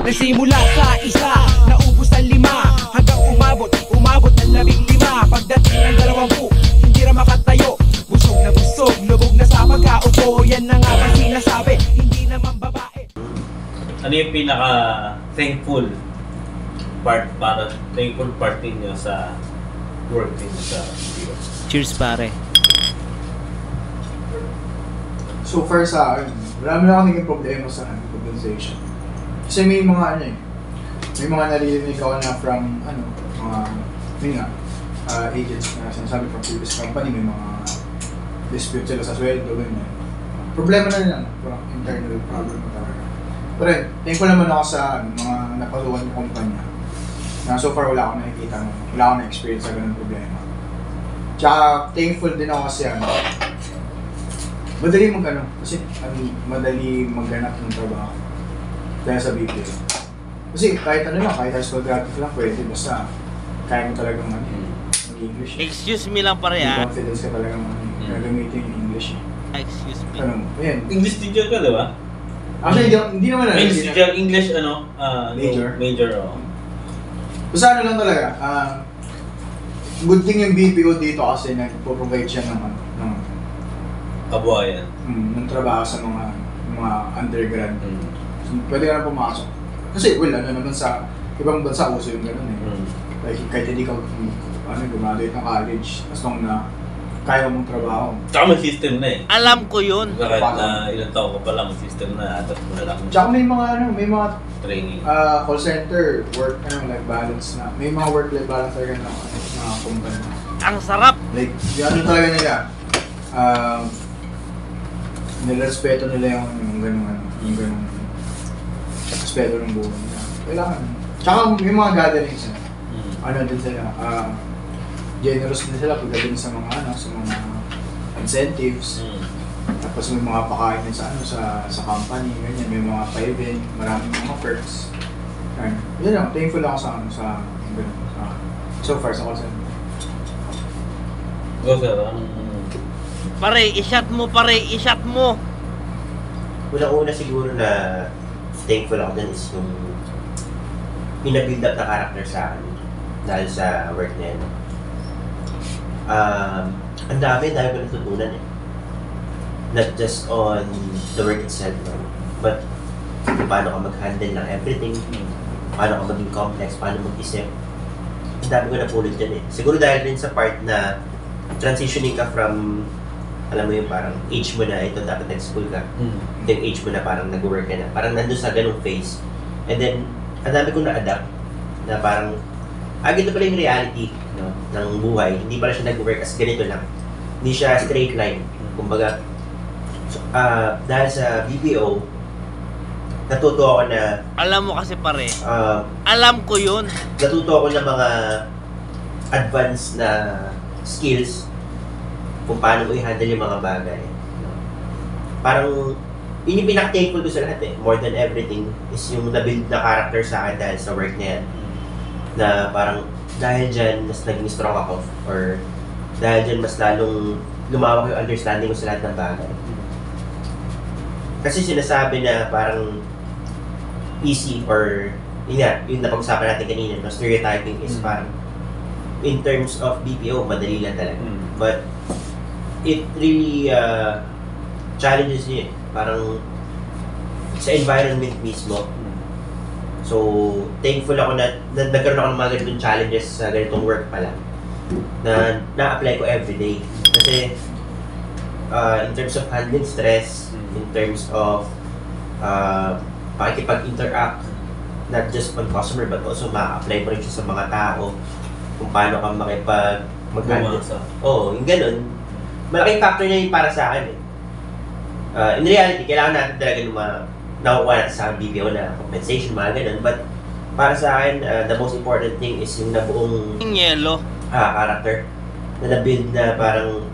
Nagsimula sa isa, naubos ang 5, hanggang umabot ng 15. Pagdating ng 20, hindi na makatayo. Busog na busog, lubog na sa pagkaupo. Yan na nga ba sinasabi, hindi naman babae. Ano yung pinaka thankful part ninyo sa work ninyo sa video? Cheers pare. So far sa akin, marami na akong naging problema sa compensation. Kasi may mga may mga naririnig ako na from mga agents na sinasabi from previous company, may mga dispute sila sa sweldo, ganyan. Problema na nila, parang internal problem mo talaga. Pero thankful naman ako sa mga napasukan ng kumpanya na so far wala akong nakikita, wala akong na-experience sa ganung problema. Tsaka thankful din ako kasi madali madali maghanap ng trabaho dahil sa BPO. Kasi kahit kahit high school graduate lang pwede, basta kaya mo talagang mag-English. Excuse me lang pare ah. Confidence ka talagang gagamitin yung English. Excuse me. Ayan. English teacher ka, di ba? Actually, hindi naman English teacher, English major, Basta lang talaga, good thing yung BPO dito kasi nagpo-provide siya ng kabuhayan. Ng trabaho sa mga undergrad. So, pwede ka na pumasok. Kasi naman sa ibang bansa uso yung gano'n eh. Like, kahit hindi ka graduate ng college, as long na kaya mong trabaho. Tsaka may system na eh. Alam ko yun. Kahit na ilang taon ka pa lang, may system na, atas mo na lang. Tsaka may mga training. Call center, life balance na. May mga work-life balance talaga na mga kumpanya. Ang sarap! Like, yung talaga nila, nilarespeto nila yung ganung respeto ng buhay nila. Kailangan. Tsaka may mga gatherings din sila, generous din sila pagdating sa mga incentives. Tapos may mga pakain din sa company, ganyan, may mga pa-event, maraming mga perks. Yun lang, thankful ako sa so far sa call center. Go sir, Pare, i-shot mo. Una siguro na thankful ako dun is yung pina-build up na character sa akin dahil sa work na yun. Ang dami ko natutunan eh. Not just on the work itself, but kung paano ka mag-handle ng everything, paano ka maging complex, paano mag-isip. Ang dami ko napulot dyan eh. Siguro dahil din sa part na transitioning ka from, alam mo yung parang age mo na, ito dapat nag-school ka. Ito yung age mo na parang nag-work ka na. Parang nandun sa ganung phase. And then, ang dami kong na-adapt na parang, ganito pala yung reality ng buhay. Hindi pala siya nag-work as ganito lang. Hindi siya straight line. Kumbaga, dahil sa BPO, natuto ako na... Alam mo kasi pare, alam ko yun. Natuto ako ng mga advanced na skills kung paano mo i-handle yung mga bagay. Parang, yun yung pinaka-thankful ko sa lahat eh. More than everything is yung na-build na character sa akin dahil sa work na yan. Na parang, dahil dyan, mas naging strong ako. Or, dahil dyan, mas lalong lumawak yung understanding ko sa lahat ng bagay. Kasi sinasabi na parang easy or, yung napag-usapan natin kanina, no, stereotyping is parang, in terms of BPO, madali lang talaga. But, it really challenges you. Parang sa environment mismo. So, thankful ako na nagkaroon ako ng mga ganitong challenges sa ganitong work pala. Na na-apply ko everyday. Kasi, in terms of handling stress, in terms of pakikipag-interact, not just on customer but also ma-apply mo rin siya sa mga tao. Kung paano ka mag-handle. Oo, yung ganun. Malaking factor niya yung para sa akin eh. In reality, kailangan natin talaga nakukuha natin sa BPO na compensation, mga ganun. But para sa akin, the most important thing is yung nabuong yellow character na na-build na parang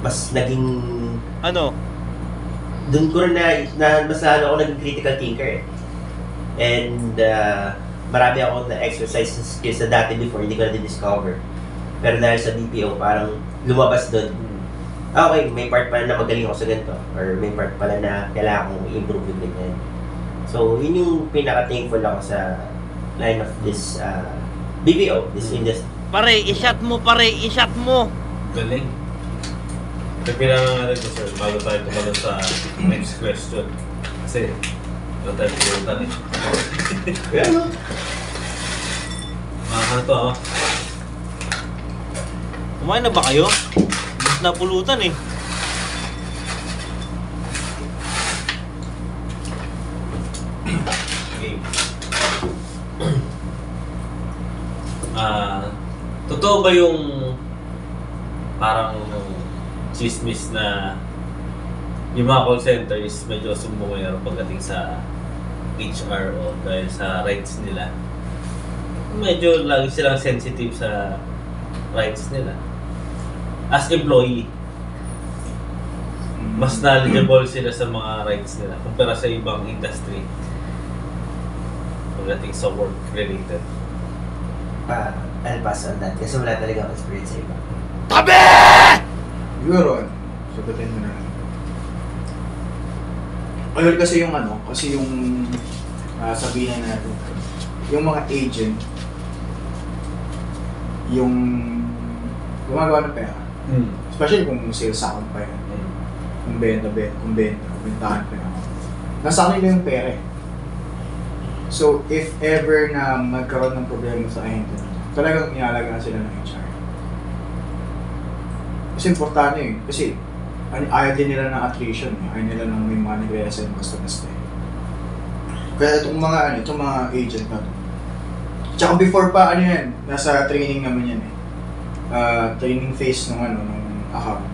mas naging doon ko rin na mas lalo ako naging critical thinker eh. And marami ako na-exercise skills na dati before, hindi ko na din-discover. Pero dahil sa BPO, parang lumabas doon. Okay, may part pala na magaling ako sa ganito. Or may part pala na kailangan kong i-improve yung ganyan. So, yun yung pinaka-thankful ako sa line of this BPO, this industry. Pare, i-shot mo, pare, i-shot mo. Galing. Kailangan nga rin ito, sir, bago tayo tumalon sa next question. Kasi, ito tayo pulutan eh. Kaya no? Ano to, oh? Kumain na ba kayo? Mas napulutan eh. Okay. Totoo ba yung parang chismis na yung mga call center is medyo sumbongero pagdating sa HR o dahil sa rights nila? Medyo lagi silang sensitive sa rights nila. As employee, mas knowledgeable sila sa mga rights nila kumpara sa ibang industry pagdating sa work related. I'll pass on that kasi wala talaga akong experience sa iba. Tabi! Siguro, sagutin mo na lang. Ayun kasi yung sabihin natin, yung mga agent, yung gumagawa ng pera. Especially kung sales account pa yan. Kung bentahan pa yan. Nasa kanila yung pera eh. So, if ever na magkaroon ng problema sa ahente, talagang inalagaan sila ng HR. Kasi importante eh. Kasi ayaw din nila ng attrition. Ayaw nila ng may mga nag-reassign basta-basta eh. Kaya itong mga agent na to. Tsaka before pa, nasa training naman yan eh. Training phase ng account.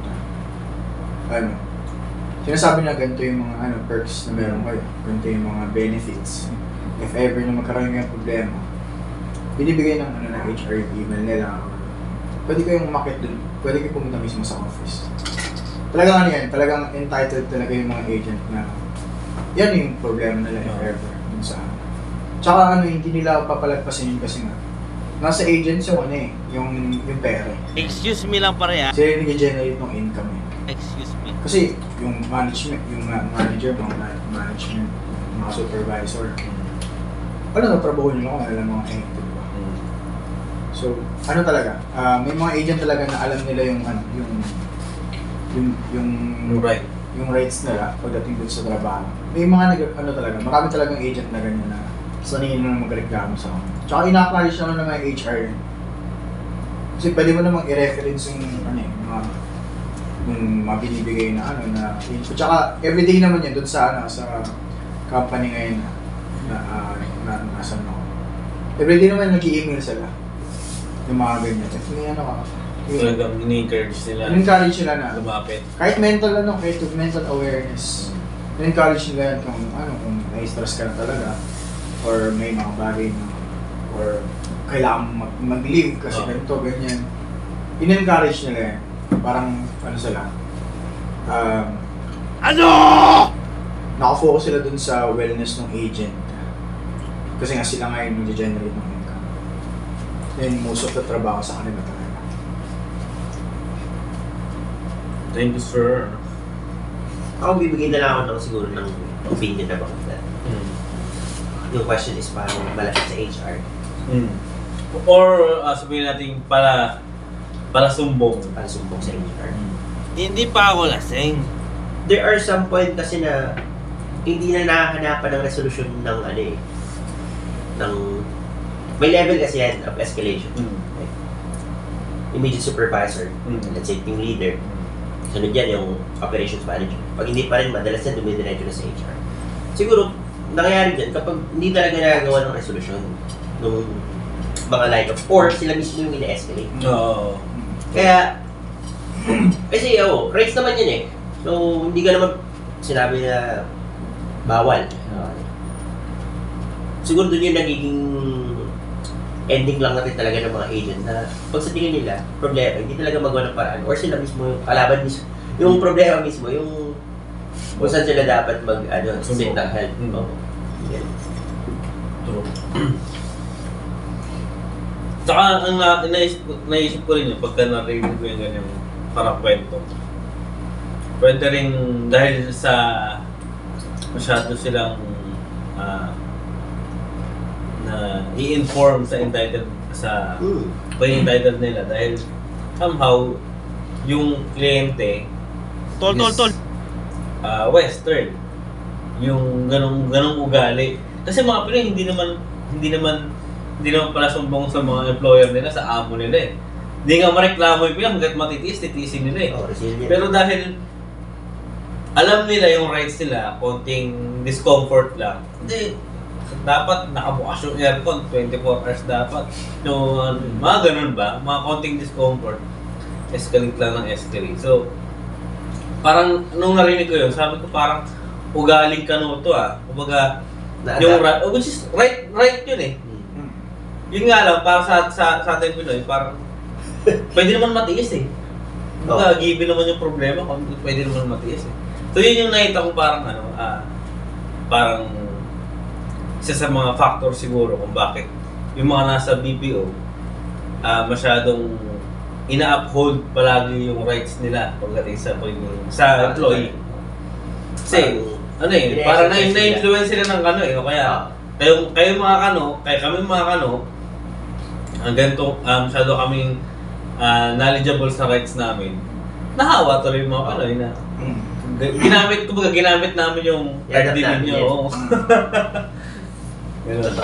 Sinasabi na ganito yung mga perks na meron kayo. Ganito yung mga benefits. If ever na magkaroon ng problema, binibigay ng HR yung email nila. Pwede kayong umakit dun. Pwede kayong pumunta mismo sa office. Talagang talagang entitled talaga yung mga agent na yan yung problema nila if ever. Dun sa tsaka hindi nila papalagpasin yun kasi nga nasa agents yung pera. Excuse me lang pare ha. Sila yung nag-generate ng income eh. Excuse me. Kasi yung management, yung manager, management, mga supervisor, trabaho nila kung alam mga agent, diba? So, talaga, may mga agent talaga na alam nila yung rights nila pagdating dun sa trabaho. May mga marami talagang agent na ganyan na sanay na magreklamo sa akin. Tsaka ina-acknowledge naman ng mga HR. Kasi pwede mo namang i-reference yung yung mabinibigay na info. Tsaka everyday naman yan dun sa company ngayon na nasa everyday naman nag-i-email sila yung mga ganyan. If may Talagang ini-encourage nila. In-encourage nila na lumapit. kahit mental mental awareness. In-encourage nila yan kung na-stress ka na talaga or may mga bagay na or kailangan mag-leave kasi ganito, ganyan. In-encourage nila yan. Parang sila nakafocus sila dun sa wellness ng agent kasi nga sila nga yung nag-generate ng income. Then most of the trabaho sa kanila talaga. Thank you, sir. Ako bibigay na lang ako siguro ng opinion about that. Yung question is paano malapit sa HR. Or sabihin natin para sumbong. Para sumbong sa HR. Hindi pa ako lasing. There are some point kasi na hindi na nakahanapan ng resolution ng may level kasi yan of escalation. Okay. Immediate supervisor, let's say team leader. Sunod yan yung operations manager. Pag hindi pa rin, madalas yan dumidiretso na sa HR. Siguro, nangyayari dyan kapag hindi talaga nagagawa ng resolution ng mga line of or sila mismo yung ina-escalate. Kaya, kasi rights naman yun eh. So, hindi ka naman sinabi na bawal. Siguro doon yung nagiging ending lang natin talaga ng mga agent na pag sa tingin nila, problema, hindi talaga magawa ng paraan or sila mismo, kalaban mismo, yung problema mismo, yung kung saan sila dapat seek ng help. Yeah. True. Tsaka ang naisip ko rin yun pagka narinig ko yung ganyang parang kwento. Pwede rin dahil sa masyado silang na i-inform sa entitled sa pag-entitled nila dahil somehow yung kliyente Tol. Western yung ganong ugali kasi mga Pinoy hindi naman pala sumbong sa mga employer nila sa amo nila eh. Hindi nga mareklamo yung Pinoy hangga't matitiis-titiisin nila eh. Pero dahil alam nila yung rights nila, konting discomfort lang. Hindi, dapat nakabukas yung aircon, 24 hours dapat. So, mga ganun ba? Mga konting discomfort, escalate lang ng escalate. So, parang nung narinig ko yun, sabi ko parang ugaling kanuto Kumbaga, yung which is right yun eh. Yun nga lang, para sa ating Pinoy, parang pwede naman matiis eh. Kumbaga, given naman yung problema, pwede naman matiis eh. So yun yung nakita ko parang parang isa sa mga factor siguro kung bakit yung mga nasa BPO masyadong ina-uphold palagi yung rights nila pagdating sa employee. Kasi parang na-influence sila ng o kaya kayo mga kami mga ganito masyado kaming knowledgeable sa rights namin. Nahawa tuloy yung mga Pinoy na ginamit namin yung ID ninyo. Ganun.